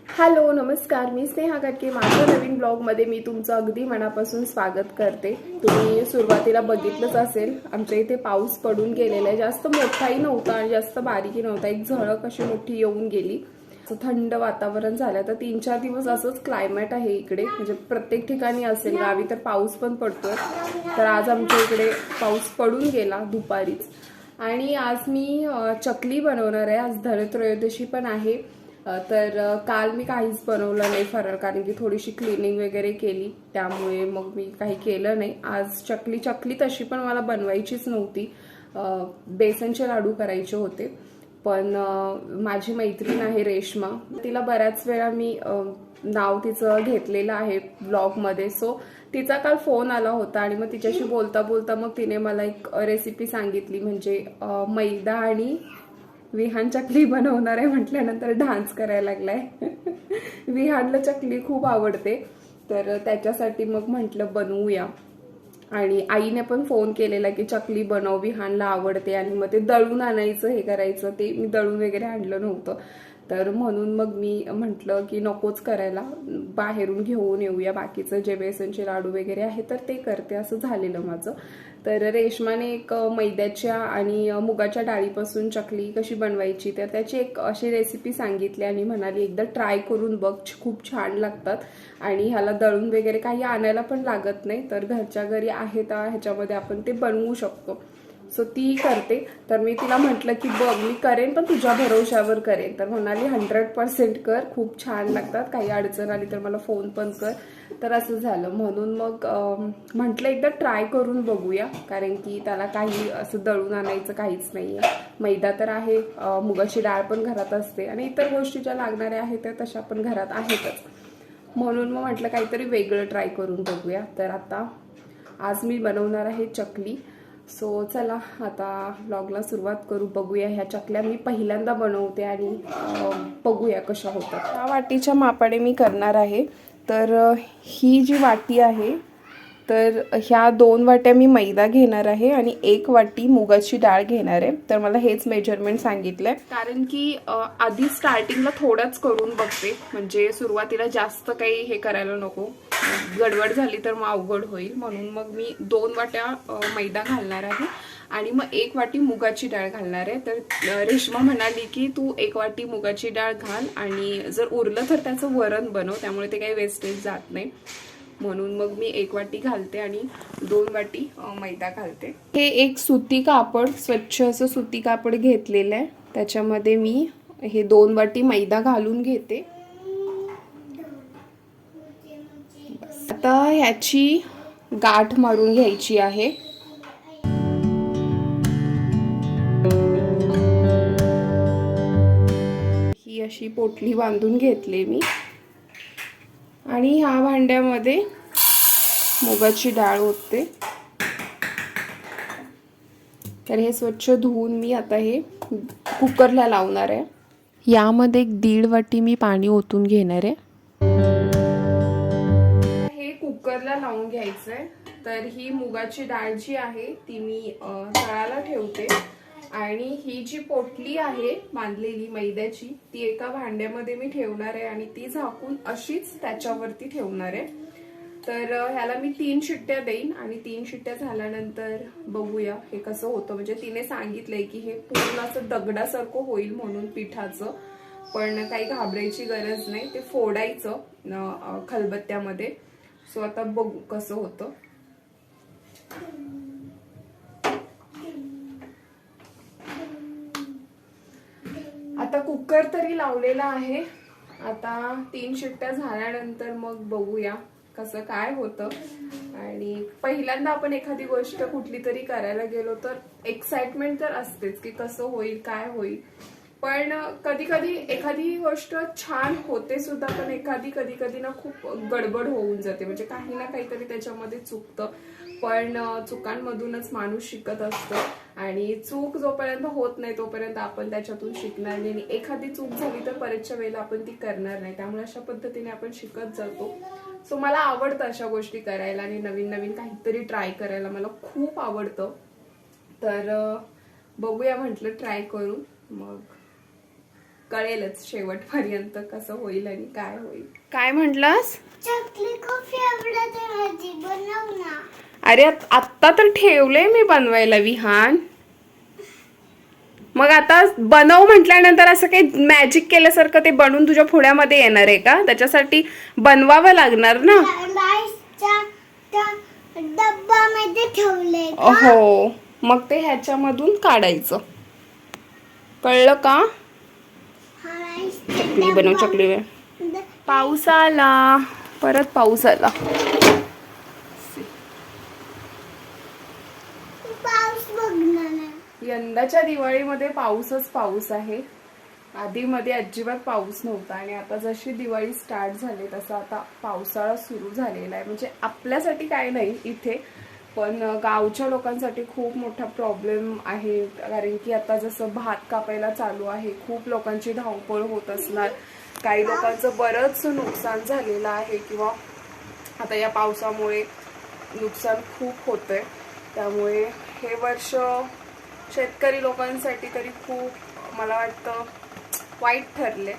Hello नमस्कार, मी स्नेहा गटके. माझ्या नवीन ब्लॉगमध्ये मी तुमचं अगदी मनापासून स्वागत करते. तुम्ही सुरुवातीला बघितलंच असेल, आमच्या इथे पाऊस पडून गेलेला आहे. जास्त मोठाही नव्हता आणि जास्त बारीकही नव्हता, एक झळक अशी मोठी येऊन गेली. थंड वातावरण झालं. तर 3-4 दिवस असंच क्लायमेट आहे इकडे, म्हणजे प्रत्येक ठिकाणी असेल. गावी तर पाऊस पण पडतोय, तर आज आमच्या इकडे पाऊस पडून गेला दुपारीच. आणि आज मी चकली बनवणार आहे. आज धनत्रयोदशी पण आहे. तर काल मी काहीच बनवलं नाही फराळ, कारण की थोडीशी क्लिनिंग वगैरे केली, त्यामुळे मग मी काही केलं नाही. आज चकली तशी पण मला बनवायचीच नव्हती. बेसनचे लाडू करायचे होते, पण माझी मैत्रीण आहे रेश्मा, तिला बऱ्याच वेळा मी नाव तिचं घेतलेलं आहे ब्लॉगमध्ये. सो तिचा काल फोन आला होता आणि मग तिच्याशी बोलता बोलता मग तिने मला एक रेसिपी सांगितली, म्हणजे मैदा आणि विहान चकली बनवणार आहे म्हटल्यानंतर डान्स करायला लागलाय. विहानला चकली खूप आवडते, तर त्याच्यासाठी मग म्हटलं बनवूया. आणि आईने पण फोन केलेला की चकली बनव, विहानला आवडते. आणि मग ते दळून आणायचं, हे करायचं. ते मी दळून वगैरे आणलं नव्हतं, तर म्हणून मग मी म्हटलं की नकोच करायला, बाहेरून घेऊन येऊया. बाकीचं जे बेसनचे लाडू वगैरे आहे तर ते करते, असं झालेलं माझं. तर रेश्माने एक मैद्याच्या आणि मुगाच्या डाळीपासून चकली कशी बनवायची, तर त्याची एक अशी रेसिपी सांगितली आणि म्हणाली एकदा ट्राय करून बघ, खूप छान लागतात. आणि ह्याला दळून वगैरे काही आणायला पण लागत नाही, तर घरच्या घरी आहे तर ह्याच्यामध्ये आपण ते बनवू शकतो. सो ती करते. तर मी तिला म्हटलं की बघ, मी करेन पण तुझ्या भरोशावर करेन. तर म्हणाली 100% कर, खूप छान लागतात. काही अडचण आली तर मला फोन पण कर. तर असं झालं. म्हणून मग म्हटलं एकदा ट्राय करून बघूया, कारण की त्याला काही असं दळून आणायचं काहीच नाहीये. मैदा तर आहे, मुगाची डाळ पण घरात असते आणि इतर गोष्टी ज्या लागणाऱ्या आहेत त्या तशा पण घरात आहेतच. म्हणून मग म्हटलं काहीतरी वेगळं ट्राय करून बघूया. तर आता आज मी बनवणार आहे चकली. सो चला आता व्लॉगला सुरुवात करू. बघूया, ह्या चकल्या मी पहिल्यांदा बनवते आणि बघूया कशा होतात. ह्या वाटीच्या मापाने मी करणार आहे. तर ही जी वाटी आहे, तर ह्या 2 वाट्या मी मैदा घेणार आहे आणि 1 वाटी मुगाची डाळ घेणार आहे. तर मला हेच मेजरमेंट सांगितलंय, कारण की आधी स्टार्टिंगला थोडंच करून बघते, म्हणजे सुरुवातीला जास्त काही हे करायला नको, गडबड झाली तर मग अवघड होईल. म्हणून मग मी 2 वाट्या मैदा घालणार आहे आणि मग 1 वाटी मुगाची डाळ घालणार आहे. तर रेश्मा म्हणाली की तू 1 वाटी मुगाची डाळ घाल आणि जर उरलं तर त्याचं वरण बनव, त्यामुळे ते काही वेस्टेज जात नाही. म्हणून मग मी 1 वाटी घालते आणि 2 वाटी मैदा घालते. हे एक सुती कापड, स्वच्छ असं सुती कापड घेतलेलं आहे, त्याच्यामध्ये मी हे 2 वाटी मैदा घालून घेते. आता ह्याची गाठ मारून घ्यायची आहे. ही अशी पोटली बांधून घेतली मी आणि ह्या भांड्यामध्ये मुगाची डाळ ओतते. तर हे स्वच्छ धुवून मी आता हे कुकरला लावणार आहे. यामध्ये 1.5 वाटी मी पाणी ओतून घेणार आहे. हे कुकरला लावून घ्यायचंय. तर ही मुगाची डाळ जी आहे ती मी तळाला ठेवते आणि ही जी पोटली आहे बांधलेली मैद्याची, ती एका भांड्यामध्ये मी ठेवणार आहे आणि ती झाकून अशीच त्याच्यावरती ठेवणार आहे. तर ह्याला मी 3 शिट्ट्या देईन आणि 3 शिट्ट्या झाल्यानंतर बघूया हे कसं होतं. म्हणजे तिने सांगितलंय की हे पूर्ण असं दगडासारखं होईल म्हणून पिठाचं, पण काही घाबरायची गरज नाही, ते फोडायचं खलबत्त्यामध्ये. सो आता बघू कसं होतं. आता कुकर तरी लावलेला आहे. आता 3 शिट्ट्या झाल्यानंतर मग बघूया कसं काय होतं. आणि पहिल्यांदा आपण एखादी गोष्ट कुठली तरी करायला गेलो तर एक्साइटमेंट तर असतेच की कसं होईल, काय होईल. पण कधी कधी एखादी गोष्ट छान होते सुद्धा, पण कधी कधी ना खूप गडबड होऊन जाते, म्हणजे काही ना काहीतरी त्याच्यामध्ये चुकतं. पण चुकांमधूनच माणूस शिकत असतो आणि चूक जोपर्यंत होत नाही तोपर्यंत आपण त्याच्यातून शिकणार नाही. एखादी चूक झाली तर परतच्या वेळेला आपण ती करणार नाही, त्यामुळे अशा पद्धतीने आपण शिकत जातो. सो मला आवडतं अशा गोष्टी करायला आणि नवीन नवीन काहीतरी ट्राय करायला मला खूप आवडतं. तर बघूया म्हटलं ट्राय करून. मग कळेलच शेवटपर्यंत कसं होईल आणि काय होईल. काय म्हटलास? चकली खूप फेवरेट आहे माझी, बनव ना. अरे आत्ता तर ठेवले मी बनवायला विहान. मग आता बनव म्हटल्यानंतर असं काही मॅजिक केल्यासारखं ते बनवून तुझ्या पुढ्यामध्ये येणार आहे का? त्याच्यासाठी बनवावं लागणार ना. राईसच्या त्या डब्यामध्ये ठेवले. हो, मग ते ह्याच्यामधून काढायचं. कळलं का? चकली बनव, चकली बनव. पाऊस आला, परत पाऊस आला. पाऊस बघणार. यंदाच्या दिवाळीमध्ये पाऊसच पाऊस आहे. आधी मध्ये अजिबात पाऊस नव्हता आणि आता जशी दिवाळी स्टार्ट झाली तसं आता पावसाळा सुरू झालेला आहे. म्हणजे आपल्यासाठी काय नाही इथे, पण गावच्या लोकांसाठी खूप मोठा प्रॉब्लेम आहे. कारण की आता जसं भात कापायला चालू आहे, खूप लोकांची धावपळ होत असणार. काही लोकांचं बरंच नुकसान झालेलं आहे किंवा आता या पावसामुळे नुकसान खूप होतंय. त्यामुळे हे वर्ष शेतकरी लोकांसाठी तरी खूप मला वाटतं वाईट ठरले.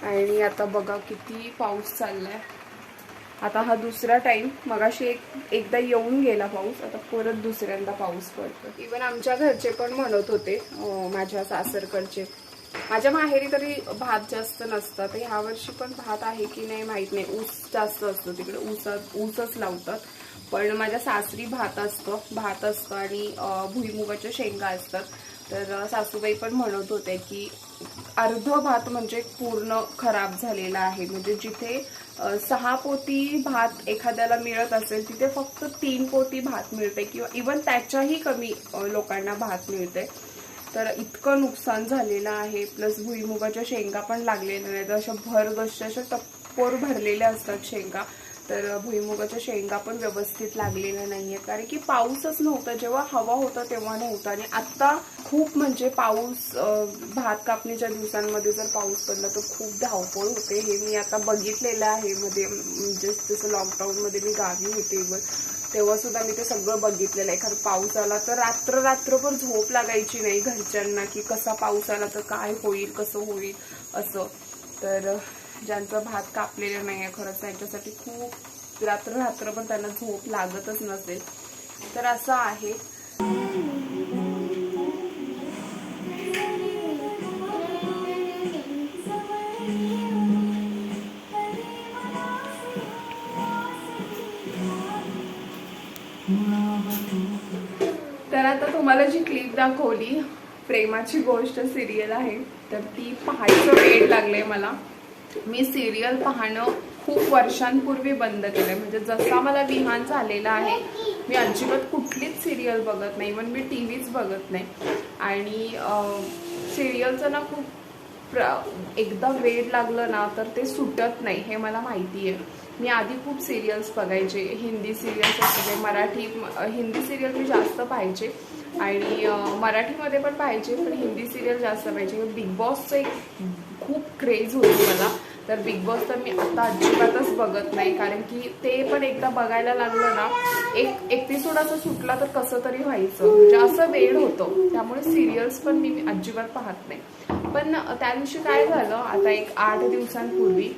आणि आता बघा किती पाऊस चाललाय. आता हा दुसरा टाइम, मगाशी एकदा येऊन गेला पाऊस, आता परत दुसऱ्यांदा पाऊस पडतो. इवन आमच्या घरचे पण म्हणत होते, माझ्या सासरकडचे, माझ्या माहेरी तरी भात जास्त नसतात, ह्या वर्षी पण भात आहे की नाही माहित नाही. ऊस जास्त असतो तिकडे, ऊसच लावतात. पण माझ्या सासरी भात असतं आणि भुईमुगाच्या शेंगा असतात. तर सासूबाई पण म्हणत होते की अर्ध भात म्हणजे पूर्ण खराब झालेला आहे. म्हणजे जिथे 6 पोती भात एखाद्याला मिळत असेल तिथे फक्त 3 पोती भात मिळते किंवा इवन त्याच्याही कमी लोकांना भात मिळते. तर इतकं नुकसान झालेलं आहे. प्लस भुईमुगाच्या शेंगा पण लागलेल्या नाहीत, अशा भरगश्या अशा टप्पोर भरलेल्या असतात शेंगा. तर भुईमुगाच्या शेंगा पण व्यवस्थित लागलेल्या नाहीये, कारण की पाऊसच नव्हता. जेव्हा हवा होता तेव्हा नव्हता. आणि आता खूप म्हणजे पाऊस, भात कापणीच्या दिवसांमध्ये जर पाऊस पडला तर खूप धावपळ होते. हे मी आता बघितलेलं आहे मध्ये, म्हणजे जसं लॉकडाऊनमध्ये मी गावी होते तेव्हा सुद्धा मी ते सगळं बघितलेलं आहे. एखादा पाऊस आला तर रात्रभर झोप लागायची नाही घरच्यांना, की कसा पाऊस आला तर काय होईल, कसं होईल असं. तर ज्यांचं भात कापलेलं नाही आहे खरंच त्यांच्यासाठी खूप रात्रभर त्यांना झोप लागतच नसेल. तर असं आहे. तर आता तुम्हाला जी क्लिप दाखवली, प्रेमाची गोष्ट सिरियल आहे, तर ती पाहायचं वेळ लागले मला. मी सिरियल पाहणं खूप वर्षांपूर्वी बंद केलंय. म्हणजे जसा मला विहान झालेला आहे मी अजिबात कुठलीच सिरियल बघत नाही, इव्हन मी टीव्हीच बघत नाही. आणि सिरियलचं ना खूप एकदा वेळ लागलं ना तर ते सुटत नाही, हे मला माहिती आहे. मी आधी खूप सिरियल्स बघायचे, हिंदी सिरियल्स असते, हिंदी सिरियल मी जास्त पाहायचे आणि मराठीमध्ये पण पाहायचे, पण हिंदी सिरियल जास्त पाहायचे. बिग बॉसचं एक खूप क्रेज होती मला. तर बिग बॉस तर मी आता अजिबातच बघत नाही, कारण की ते पण एकदा बघायला लागलं ना, एक एपिसोड असं सुटला तर कसं तरी व्हायचं, म्हणजे असं वेळ होतो. त्यामुळे सिरियल्स पण मी अजिबात पाहत नाही. पण त्या दिवशी काय झालं, आता एक 8 दिवसांपूर्वी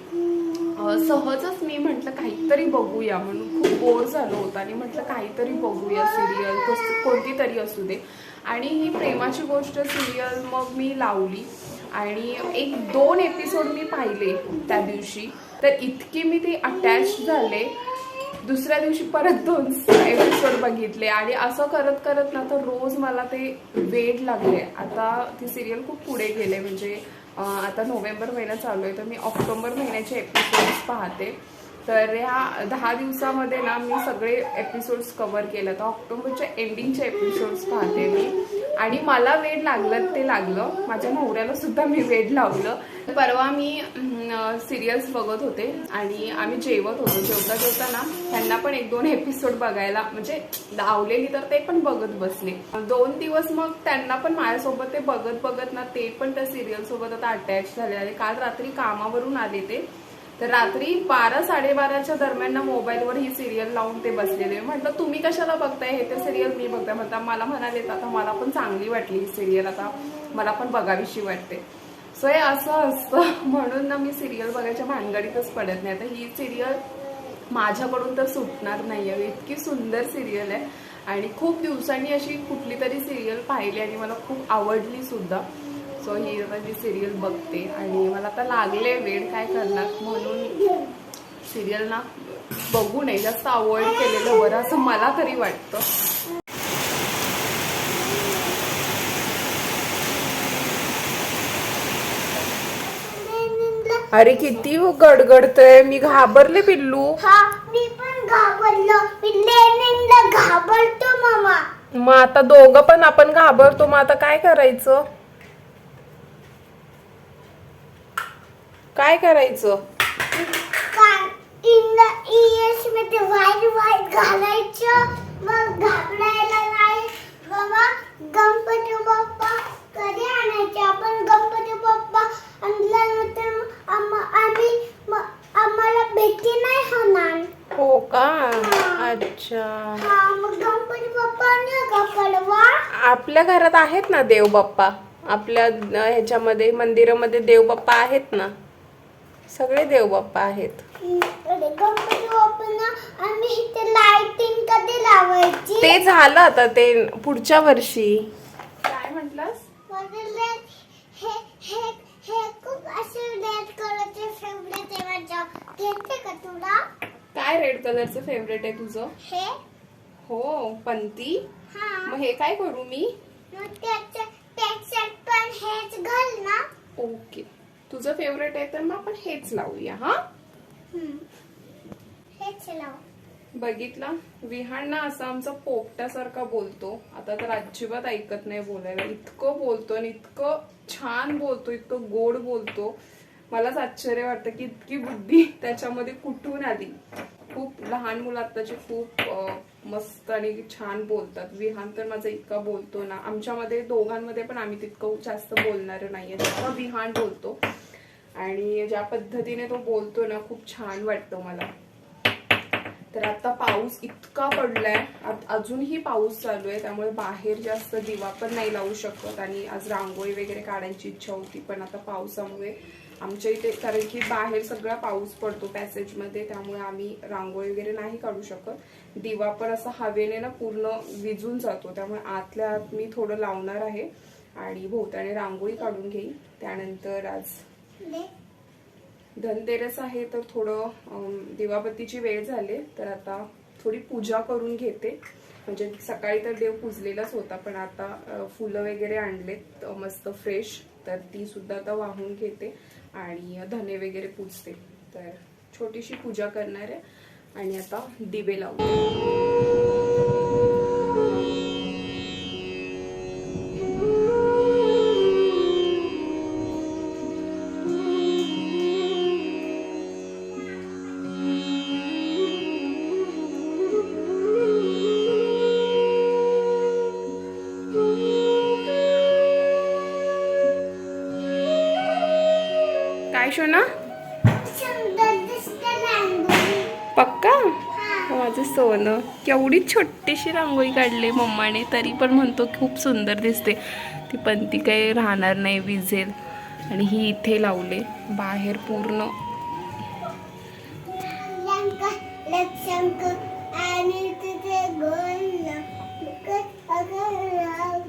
सहजच मी म्हटलं काहीतरी बघूया, म्हणून खूप बोर झालं होतं आणि म्हटलं काहीतरी बघूया सिरियल, कोणती तरी असू दे. आणि ही प्रेमाची गोष्ट सिरियल मग मी लावली आणि 1-2 एपिसोड मी पाहिले त्या दिवशी. तर इतकी मी ती अटॅच झाले, दुसऱ्या दिवशी परत 2 एपिसोड बघितले आणि असं करत करत ना तर रोज मला ते वेड लागले. आता ती सिरियल खूप पुढे गेले, म्हणजे आता नोव्हेंबर महिना चालू आहे तर मी ऑक्टोबर महिन्याचे एपिसोड्स पाहते. तर ह्या 10 दिवसामध्ये ना मी सगळे एपिसोड्स कव्हर केले. तर ऑक्टोबरच्या एंडिंगचे एपिसोड्स पाहते मी आणि मला वेड लागलं ते लागलं, माझ्या नवऱ्याला सुद्धा मी वेड लावलं. परवा मी सिरियल्स बघत होते आणि आम्ही जेवत होतो. जेवता ना त्यांना पण 1-2 एपिसोड बघायला म्हणजे लावलेली, तर ते पण बघत बसले. 2 दिवस मग त्यांना पण माझ्यासोबत ते बघत ना ते पण त्या सिरियल सोबत आता अटॅच झाले. आणि काल रात्री कामावरून आले ते, तर रात्री 12-12:30च्या दरम्यान मोबाईलवर ही सिरियल लावून ते बसलेले. म्हटलं तुम्ही कशाला बघताय, हे ते सिरियल मी बघताय. म्हणता मला म्हणाले आता मला पण चांगली वाटली ही सिरियल, आता मला पण बघावीशी वाटते. सो हे असं असतं म्हणून ना मी सिरियल बघायच्या भानगडीतच पडत नाही. आता ही सिरियल माझ्याकडून तर सुटणार नाही आहे. इतकी सुंदर सिरियल आहे आणि खूप दिवसांनी अशी कुठली तरी सिरियल पाहिली आणि मला खूप आवडली सुद्धा. सो ही आता मी सिरियल बघते आणि मला आता लागले वेळ, काय करणार, म्हणून सिरियल ना बघू नये, जास्त अवॉइड केलेलं बरं असं मला तरी वाटतं. अरे किती गडगडतय, मी घाबरले पिल्लू. हा मी पण घाबरलो. मी लेनिनला घाबरतो मामा. मग आता दोघं पण आपण घाबरतो, मग आता काय करायचं? काय करायचं? इयर्स मध्ये व्हाईट घालायचं, मग घाबरायला नाही. बाबा गणपती बाप्पा कधी आणायचे? आपण गणपती बाप्पा आणल्यानंतर आम्हाला भेटी नाही होणार. हो का? अच्छा. हा मग गणपती बाप्पा नाही का कळवा? आपल्या घरात आहेत ना देव बाप्पा, आपल्या ह्याच्यामध्ये मंदिरामध्ये देव बाप्पा आहेत ना, सगळे देव बाप्पा आहेत. गणपती बाप्पांना आम्ही इथे लाइटिंग कधी लावायची? ते झालं आता, ते पुढच्या वर्षी. काय म्हटलंस? हे खूप असे रेड कलरचे फेवरेट आहे माझं. घेते का तुला? काय रेड कलरचं फेवरेट आहे तुझं? हे हो, पंती. हा मग हे काय करू मी? मग त्याच्यात पण हेच घाल ना. ओके, तुझं फेवरेट आहे तर मग आपण हेच लावूया. हा हेच लाव. बघितला, विहान ना असा आमचा पोपटासारखा बोलतो. आता तर अजिबात ऐकत नाही बोलायला, इतकं बोलतो आणि इतकं छान बोलतो, इतकं गोड बोलतो. मलाच आश्चर्य वाटतं की इतकी बुद्धी त्याच्यामध्ये कुठून आली. खूप लहान मुलं आत्ताची खूप मस्त आणि छान बोलतात. विहान तर माझा इतका बोलतो ना, आमच्यामध्ये दोघांमध्ये पण आम्ही तितकं जास्त बोलणार नाहीये, तितकं विहान बोलतो. आणि ज्या पद्धतीने तो बोलतो ना, खूप छान वाटतं मला. तर आता पाऊस इतका पडलाय, अजूनही पाऊस चालू आहे, त्यामुळे बाहेर जास्त दिवा पण नाही लावू शकत. आणि आज रांगोळी वगैरे काढायची इच्छा होती, पण आता पावसामुळे आमच्या इथे, कारण की बाहेर सगळा पाऊस पडतो पॅसेज मध्ये, त्यामुळे आम्ही रांगोळी वगैरे नाही काढू शकत. दिवा पण असा हवेने ना पूर्ण विजून जातो, त्यामुळे आतल्या आत मी थोडं लावणार आहे आणि भोवताने रांगोळी काढून घेईन. त्यानंतर आज धनतेरस आहे, तर थोडं दिवाबत्तीची वेळ झाली, तर आता थोडी पूजा करून घेते. म्हणजे सकाळी तर देव पूजलेलाच होता, पण आता फुलं वगैरे आणलेत मस्त फ्रेश, तर ती सुद्धा आता वाहून घेते आणि धने वगैरे पूजते. तर छोटीशी पूजा करणार आहे आणि आता दिवे लावते. काय शोना? सुंदर दिसते रांगोळी. पक्का? माझं सोनं. केवढी छोटीशी रांगोळी काढली मम्माने, तरी पण म्हणतो खूप सुंदर दिसते. ती पंती काही राहणार नाही, विझेल. आणि ही इथे लावले बाहेर पूर्ण. आणि तिथे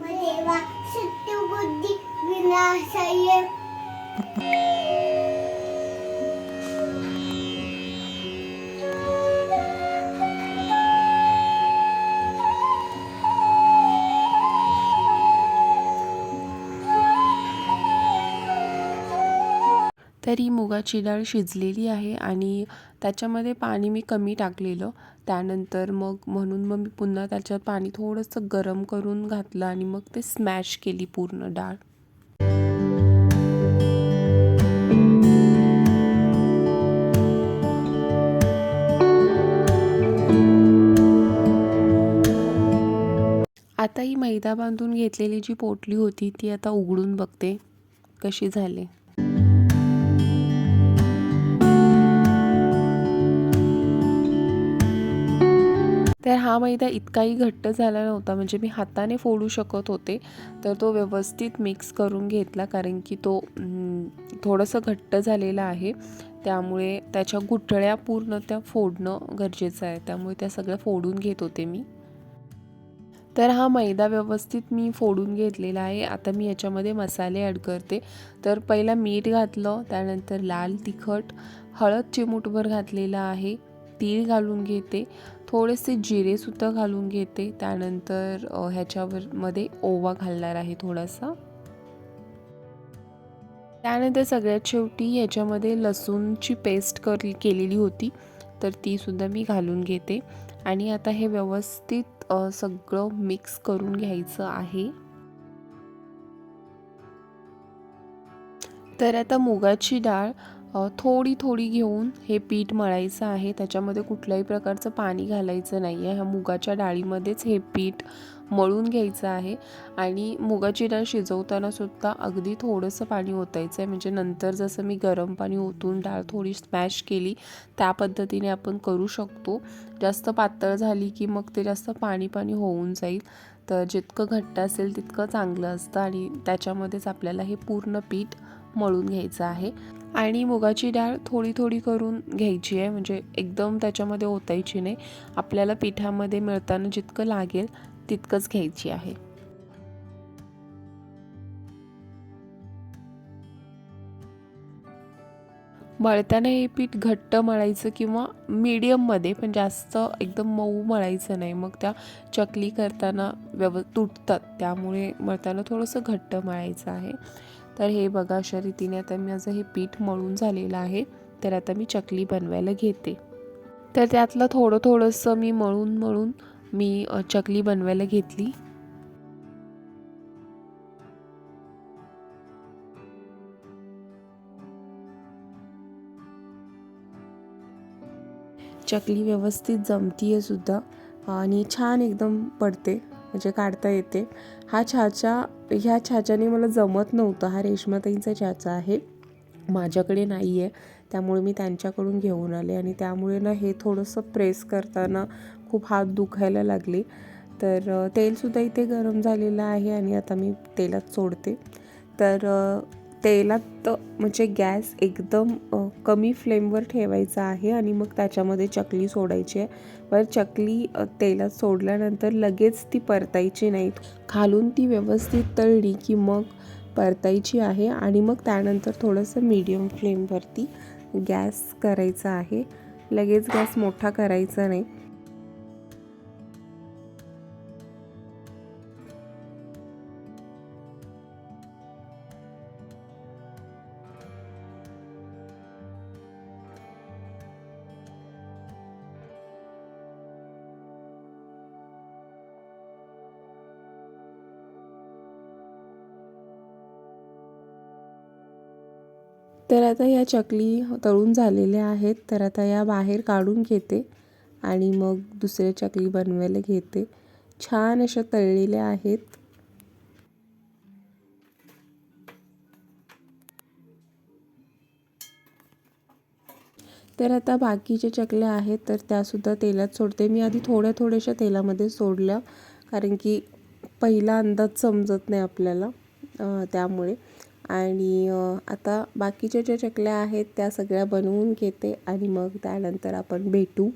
देवा सत्य बुद्धी विनाशाय. तर ही मुगाची डाळ शिजलेली आहे आणि त्याच्यामध्ये पाणी मी कमी टाकलेलं. त्यानंतर म्हणून मी पुन्हा त्याच्यात पाणी थोडंसं गरम करून घातलं आणि मग ते स्मॅश केली पूर्ण डाळ. आता ही मैदा बांधून घेतलेली जी पोटली होती ती आता उघडून बघते कशी झाली. तर हा मैदा इतकाही घट्ट झाला नव्हता, म्हणजे मी हाताने फोडू शकत होते. तर तो व्यवस्थित मिक्स करून घेतला, कारण की तो थोडंसं घट्ट झालेला आहे. त्यामुळे त्याच्या गुठळ्या पूर्ण त्या फोडणं गरजेचं आहे. त्यामुळे त्या सगळ्या फोडून घेत होते मी. तर हा मैदा व्यवस्थित मी फोडून घेतलेला आहे. आता मी याच्यामध्ये मसाले ॲड करते. तर पहिला मीठ घातलं, त्यानंतर लाल तिखट, हळद चिमूटभर घातलेला आहे, तीळ घालून घेते, थोडेसे जिरेसुद्धा घालून घेते. त्यानंतर मध्ये ओवा घालणार आहे थोडासा. त्यानंतर सगळ्यात शेवटी याच्यामध्ये लसूणची पेस्ट केलेली होती, तर तीसुद्धा मी घालून घेते. आणि आता हे व्यवस्थित सगळं मिक्स करून घ्यायचं आहे. तर आता मुगाची डाळ थोडी थोडी घेऊन हे पीठ मळायचं आहे. त्याच्यामध्ये कुठल्याही प्रकारचं पाणी घालायचं नाही आहे. ह्या मुगाच्या डाळीमध्येच हे पीठ मळून घ्यायचं आहे. आणि मुगाची डाळ शिजवताना सुद्धा अगदी थोडंसं पाणी ओतायचं आहे, म्हणजे नंतर जसं मी गरम पाणी ओतून डाळ थोडी स्मॅश केली त्या पद्धतीने आपण करू शकतो. जास्त पातळ झाली की मग ते जास्त पाणी पाणी होऊन जाईल. तर जितकं घट्ट असेल तितकं चांगलं असतं, आणि त्याच्यामध्येच आपल्याला हे पूर्ण पीठ मळून घ्यायचं आहे. आणि मुगाची डाळ थोडी थोडी करून घ्यायची आहे, म्हणजे एकदम त्याच्यामध्ये ओतायची नाही. आपल्याला पिठामध्ये मिळताना जितकं लागेल तितकंच घ्यायची आहे. मळताना हे पीठ घट्ट मळायचं किंवा मीडियममध्ये, पण जास्त एकदम मऊ मळायचं नाही, मग त्या चकली करताना तुटतात. त्यामुळे मळताना थोडंसं घट्ट मळायचं आहे. तर हे बघा, अशा रीतीने आता माझं हे पीठ मळून झालेलं आहे. तर आता मी चकली बनवायला घेते. तर त्यातलं थोडंसं मी मळून मी चकली बनवायला घेतली. चकली व्यवस्थित जमतीये सुद्धा, आणि छान एकदम पडते, म्हणजे काढता येते. ह्या छाच्याने मला जमत नव्हतं. हा रेश्माताईंचा छाचा आहे, माझ्याकडे नाही आहे. त्यामुळे मी त्यांच्याकडून घेऊन आले, आणि त्यामुळे ना हे थोडंसं प्रेस करताना खूप हात दुखायला लागले. तर तेलसुद्धा इथे गरम झालेलं आहे, आणि आता मी तेलात सोडते. तर तेलात म्हणजे गॅस एकदम कमी फ्लेमवर ठेवायचा आहे, आणि मग त्याच्यामध्ये चकली सोडायची आहे. पण चकली तेलात सोडल्यानंतर लगेच ती परतायची नाही. खालून ती व्यवस्थित तळली की मग परतायची आहे, आणि मग त्यानंतर थोडंसं मीडियम फ्लेमवरती गॅस करायचा आहे. लगेच गॅस मोठा करायचा नाही. तर आता या चकली तळून झालेल्या आहेत. तर आता या बाहेर काढून घेते, आणि मग दुसऱ्या चकली बनवायला घेते. छान अशा तळलेल्या आहेत. तर आता बाकीच्या चकल्या आहेत, तर त्यासुद्धा तेलात सोडते. मी आधी थोड्याशा तेलामध्ये सोडल्या, कारण की पहिला अंदाज समजत नाही आपल्याला, त्यामुळे. आणि आता बाकीच्या ज्या चकल्या आहेत त्या सगळ्या बनवून घेते, आणि मग त्यानंतर आपण भेटू.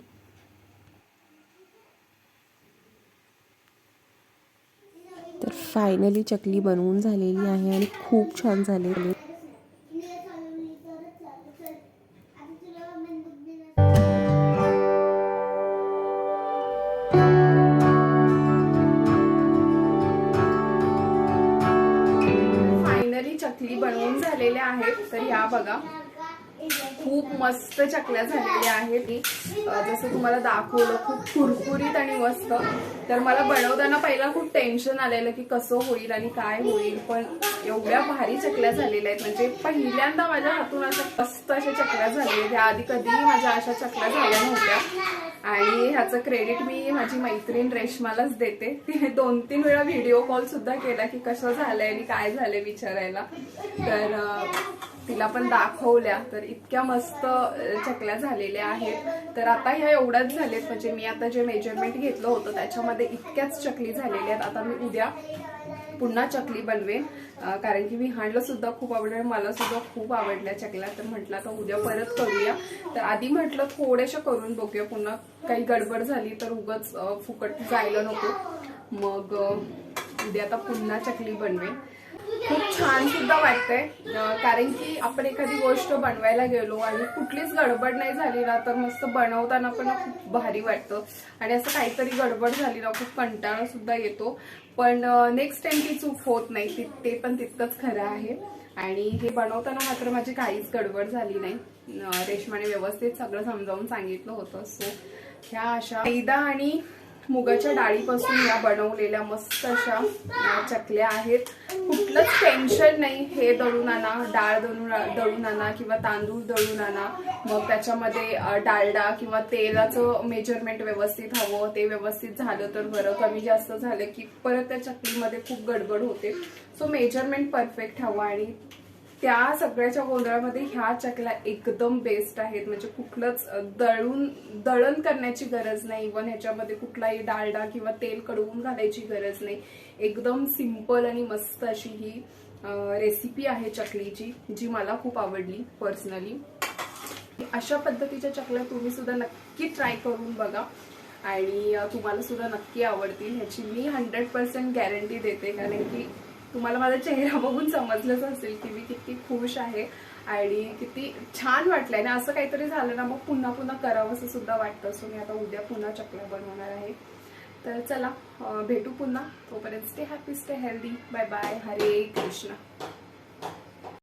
तर फायनली चकली बनवून झालेली आहे, आणि खूप छान झालेली. चकली बनवून झालेल्या आहेत. तर ह्या बघा, खूप मस्त चकल्या झालेल्या आहेत. जसं तुम्हाला दाखवलं, खूप कुरकुरीत आणि मस्त. तर मला बनवताना पहिला खूप टेन्शन आलेलं की कसं होईल आणि काय होईल, पण एवढ्या भारी चकल्या झालेल्या आहेत. म्हणजे पहिल्यांदा माझ्या हातून अशा मस्त अशा चकल्या झालेल्या. त्याआधी कधीही माझ्या अशा चकल्या झाल्या नव्हत्या आणि ह्याचं क्रेडिट मी माझी मैत्रीण रेश्मालाच देते. तिने 2-3 वेळा व्हिडिओ कॉल सुद्धा केला की कसं झालंय आणि काय झालंय विचारायला. तर तिला पण दाखवल्या. तर इतक्या मस्त चकल्या झालेल्या आहेत. तर आता ह्या एवढ्याच झालेत. म्हणजे मी आता जे मेजरमेंट घेतलं होतं त्याच्यामध्ये इतक्याच चकली झालेल्या आहेत. आता मी उद्या पुन्हा चकली बनवेन, कारण की विहानला सुद्धा खूप आवडेल, मला सुद्धा खूप आवडल्या चकल्या. तर म्हटलं आता उद्या परत करूया. तर आधी म्हटलं थोड्याशा करून बघूया, पुन्हा काही गडबड झाली तर उगाच फुकट जायला नको. मग उद्या आता पुन्हा चकली बनवेन. खूप छान सुद्धा वाटतंय, कारण की आपण एखादी गोष्ट बनवायला गेलो आणि कुठलीच गडबड नाही झाली ना तर मस्त बनवताना पण खूप भारी वाटतं. आणि असं काहीतरी गडबड झाली ना खूप कंटाळा सुद्धा येतो. पण नेक्स्ट टाइम ती चूक होत नाही, ते पण तितकंच खरं आहे. आणि हे बनवताना मात्र माझी काहीच गडबड झाली नाही. रेश्माने व्यवस्थित सगळं समजावून सांगितलं होतं. सो ह्या अशा मैदा आणि मुगाच्या डाळीपासून या बनवलेल्या मस्त अशा चकल्या आहेत. कुठलंच टेन्शन नाही. हे दळून आणा, डाळ दळून आणा किंवा तांदूळ दळून आणा, मग त्याच्यामध्ये डालडा किंवा तेलाचं मेजरमेंट व्यवस्थित हवं, ते व्यवस्थित झालं तर बरं. कमी जास्त झालं की परत त्या चकलीमध्ये खूप गडबड होते. सो मेजरमेंट परफेक्ट हवं आणि त्या सगळ्याच्या गोंधळामध्ये ह्या चकल्या एकदम बेस्ट आहेत. म्हणजे कुठलंच दळण करण्याची गरज नाही. इव्हन ह्याच्यामध्ये कुठलाही डालडा किंवा तेल कडवून घालायची गरज नाही. एकदम सिंपल आणि मस्त अशी ही रेसिपी आहे चकलीची, जी मला खूप आवडली पर्सनली. अशा पद्धतीच्या चकल्या तुम्ही सुद्धा नक्की ट्राय करून बघा आणि तुम्हाला सुद्धा नक्की आवडतील. ह्याची मी 100% गॅरंटी देते, कारण की तुम्हाला माझा चेहरा बघून समजलंच असेल की मी किती खुश आहे आणि किती छान वाटलंय ना. असं काहीतरी झालं ना मग पुन्हा पुन्हा करावं असं सुद्धा वाटतं. सो मी आता उद्या पुन्हा चकल्या बनवणार आहे. तर चला भेटू पुन्हा. तोपर्यंत stay happy, stay healthy. Bye bye. Hare Krishna.